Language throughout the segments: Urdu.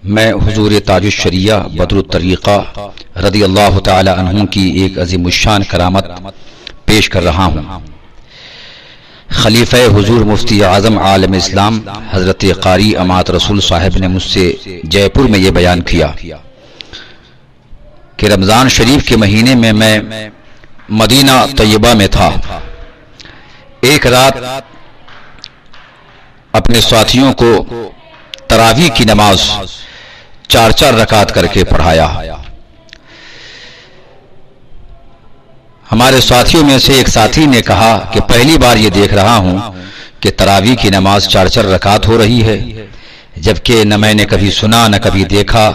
میں حضور تاج الشریعہ بدر الطریقہ رضی اللہ تعالی عنہ کی ایک عظیم الشان کرامت پیش کر رہا ہوں۔ خلیفہ حضور مفتی اعظم عالم اسلام حضرت قاری امات رسول صاحب نے مجھ سے جے پور میں یہ بیان کیا کہ رمضان شریف کے مہینے میں مدینہ طیبہ میں تھا۔ ایک رات اپنے ساتھیوں کو تراویح کی نماز 4 رکعت کر کے پڑھایا۔ ہمارے ساتھیوں میں سے ایک ساتھی نے کہا کہ پہلی بار یہ دیکھ رہا ہوں کہ تراویح کی نماز 4 رکعت ہو رہی ہے، جبکہ نہ میں نے کبھی سنا نہ کبھی دیکھا،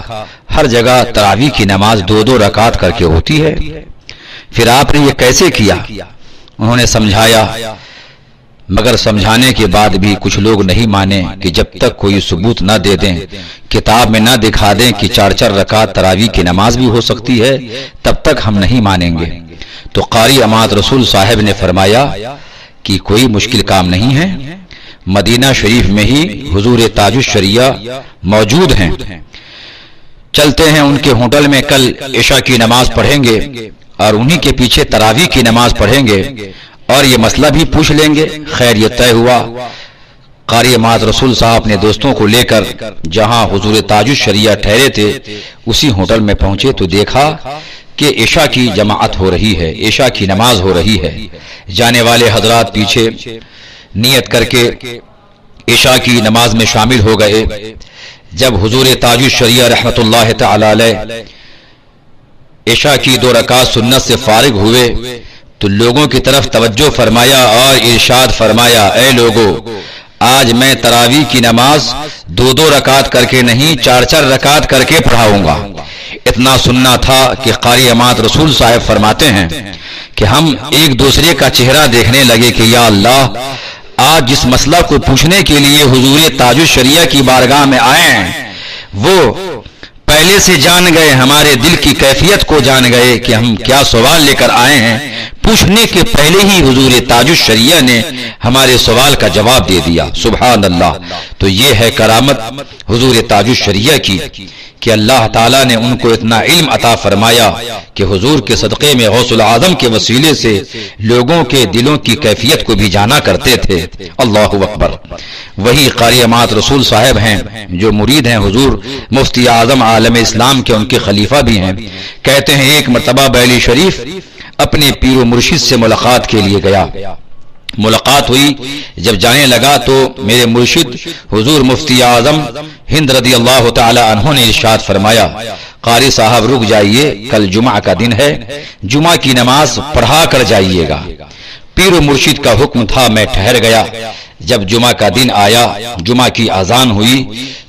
ہر جگہ تراویح کی نماز 2 رکعت کر کے ہوتی ہے۔ پھر آپ نے یہ کیسے کیا؟ انہوں نے سمجھایا، مگر سمجھانے کے بعد بھی کچھ لوگ نہیں مانے کہ جب تک کوئی ثبوت نہ دے دیں، کتاب میں نہ دکھا دیں کہ 4 رکعت تراویح کی نماز بھی ہو سکتی ہے، تب تک ہم نہیں مانیں گے۔ تو قاری امات رسول صاحب نے فرمایا کہ کوئی مشکل کام نہیں ہے، مدینہ شریف میں ہی حضور تاج الشریعہ موجود ہیں، چلتے ہیں ان کے ہوٹل میں، کل عشاء کی نماز پڑھیں گے اور انہی کے پیچھے تراویح کی نماز پڑھیں گے اور یہ مسئلہ بھی پوچھ لیں گے۔ خیر یہ طے ہوا۔ قاری امات رسول صاحب اپنے دوستوں کو لے کر جہاں حضور تاج الشریعہ ٹھہرے تھے اسی ہوٹل میں پہنچے تو دیکھا کہ عشاء کی جماعت ہو رہی ہے، عشاء کی نماز ہو رہی ہے۔ جانے والے حضرات پیچھے نیت کر کے عشاء کی نماز میں شامل ہو گئے۔ جب حضور تاج الشریعہ رحمت اللہ تعالی علیہ عشاء کی 2 رکعت سنت سے فارغ ہوئے تو لوگوں کی طرف توجہ فرمایا اور ارشاد فرمایا، اے لوگو، آج میں تراویح کی نماز 2 رکعت کر کے نہیں 4 رکعت کر کے پڑھاؤں گا۔ اتنا سننا تھا کہ قاری امات رسول صاحب فرماتے ہیں کہ ہم ایک دوسرے کا چہرہ دیکھنے لگے کہ یا اللہ، آج جس مسئلہ کو پوچھنے کے لیے حضور تاج الشریعہ کی بارگاہ میں آئے ہیں وہ پہلے سے جان گئے، ہمارے دل کی کیفیت کو جان گئے کہ ہم کیا سوال لے کر آئے ہیں۔ پوچھنے کے پہلے ہی حضور تاج الشریعہ نے ہمارے سوال کا جواب دے دیا۔ سبحان اللہ۔ تو یہ ہے کرامت حضور تاج الشریعہ کی کہ اللہ تعالیٰ نے ان کو اتنا علم عطا فرمایا کہ حضور کے صدقے میں غوث العظم کے وسیلے سے لوگوں کے دلوں کی کیفیت کو بھی جانا کرتے تھے۔ اللہ اکبر۔ وہی قاری امات رسول صاحب ہیں جو مرید ہیں حضور مفتی اعظم عالم اسلام کے، ان کے خلیفہ بھی ہیں۔ کہتے ہیں ایک مرتبہ بیلی شریف اپنے پیر و مرشد سے ملاقات کے لیے گیا۔ ملاقات ہوئی، جب جانے لگا تو میرے مرشد حضور مفتی اعظم ہند رضی اللہ تعالی عنہ نے ارشاد فرمایا، قاری صاحب رک جائیے، کل جمعہ کا دن ہے، جمعہ کی نماز پڑھا کر جائیے گا۔ پیر و مرشد کا حکم تھا، میں ٹھہر گیا۔ جب جمعہ کا دن آیا، جمعہ کی اذان ہوئی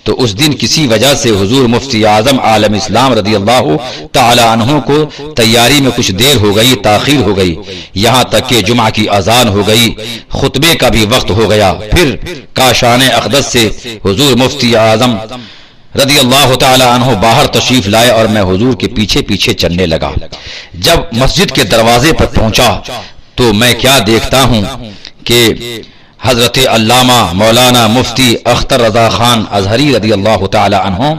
تو اس دن کسی وجہ سے حضور مفتی اعظم عالم اسلام رضی اللہ تعالی عنہ کو تیاری میں کچھ دیر ہو گئی، تاخیر ہو گئی، یہاں تک کہ جمعہ کی اذان ہو گئی، خطبے کا بھی وقت ہو گیا۔ پھر کاشان اقدس سے حضور مفتی اعظم رضی اللہ تعالی عنہ باہر تشریف لائے اور میں حضور کے پیچھے پیچھے چلنے لگا۔ جب مسجد کے دروازے پر پہنچا تو میں کیا دیکھتا ہوں کہ حضرت علامہ مولانا مفتی اختر رضا خان ازہری رضی اللہ تعالی عنہ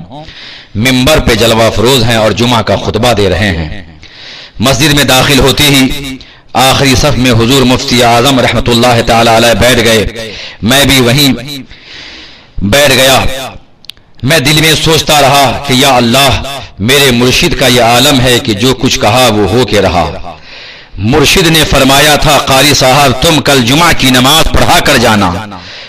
ممبر پہ جلوہ افروز ہیں اور جمعہ کا خطبہ دے رہے ہیں۔ مسجد میں داخل ہوتے ہی آخری صف میں حضور مفتی اعظم رحمت اللہ تعالی علیہ بیٹھ گئے، میں بھی وہیں بیٹھ گیا۔ میں دل میں سوچتا رہا کہ یا اللہ، میرے مرشد کا یہ عالم ہے کہ جو کچھ کہا وہ ہو کے رہا۔ مرشد نے فرمایا تھا، قاری صاحب تم کل جمعہ کی نماز پڑھا کر جانا،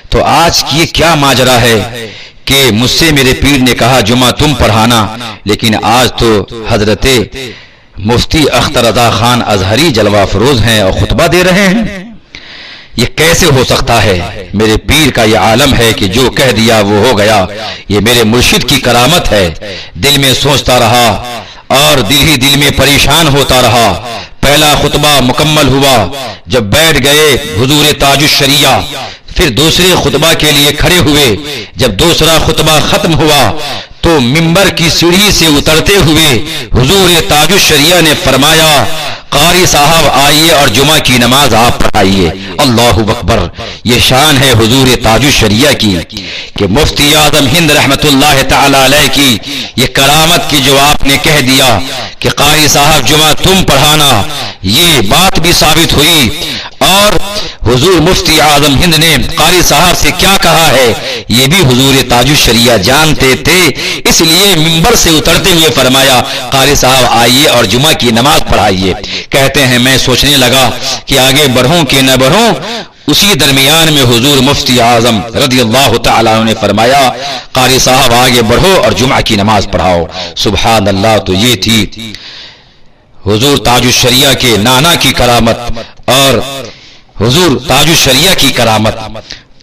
تو آج یہ کیا ماجرا ہے کہ مجھ سے میرے پیر نے کہا جمعہ تم پڑھانا، لیکن آج تو حضرت مفتی اختر رضا خان ازہری جلوہ افروز ہیں اور خطبہ دے رہے ہیں۔ یہ کیسے ہو سکتا ہے؟ میرے پیر کا یہ عالم ہے کہ جو کہہ دیا وہ ہو گیا، یہ میرے مرشد کی کرامت ہے۔ دل میں سوچتا رہا اور دل ہی دل میں پریشان ہوتا رہا۔ پہلا خطبہ مکمل ہوا، جب بیٹھ گئے حضور تاج الشریعہ، پھر دوسرے خطبہ کے لیے کھڑے ہوئے۔ جب دوسرا خطبہ ختم ہوا تو تو منبر کی سیڑھی سے اترتے ہوئے حضور تاج الشریعہ نے فرمایا قاری صاحب آئیے اور جمعہ کی نماز آپ پڑھائیے۔ اللہ اکبر، یہ شان ہے حضور تاج الشریعہ کی کہ مفتی اعظم ہند رحمت اللہ تعالی علیہ کی یہ کرامت کی جو آپ نے کہہ دیا کہ قاری صاحب جمعہ تم پڑھانا، یہ بات بھی ثابت ہوئی۔ اور حضور مفتی اعظم ہند نے قاری صاحب سے کیا کہا ہے یہ بھی حضور تاج الشریعہ جانتے تھے، اس لیے منبر سے اترتے ہوئے فرمایا قاری صاحب آئیے اور جمعہ کی نماز پڑھائیے۔ کہتے ہیں میں سوچنے لگا کہ آگے بڑھوں کہ نہ بڑھوں، اسی درمیان میں حضور مفتی اعظم رضی اللہ تعالیٰ عنہ نے فرمایا قاری صاحب آگے بڑھو اور جمعہ کی نماز پڑھاؤ۔ سبحان اللہ، تو یہ تھی حضور تاج الشریعہ کے نانا کی کرامت اور حضور تاج الشریعہ کی کرامت۔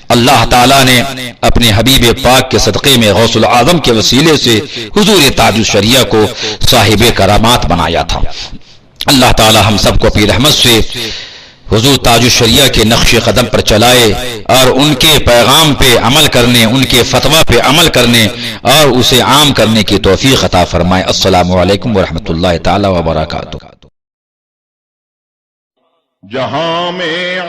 اللہ تعالیٰ نے اپنے حبیب پاک کے صدقے میں غوث العظم کے وسیلے سے حضور تاج الشریعہ کو صاحب کرامات بنایا تھا۔ اللہ تعالیٰ ہم سب کو اپنی رحمت سے حضور تاج الشریعہ کے نقش قدم پر چلائے اور ان کے پیغام پہ عمل کرنے، ان کے فتویٰ پہ عمل کرنے اور اسے عام کرنے کی توفیق عطا فرمائے۔ السلام علیکم ورحمۃ اللہ تعالی وبرکاتہ۔ جہاں میں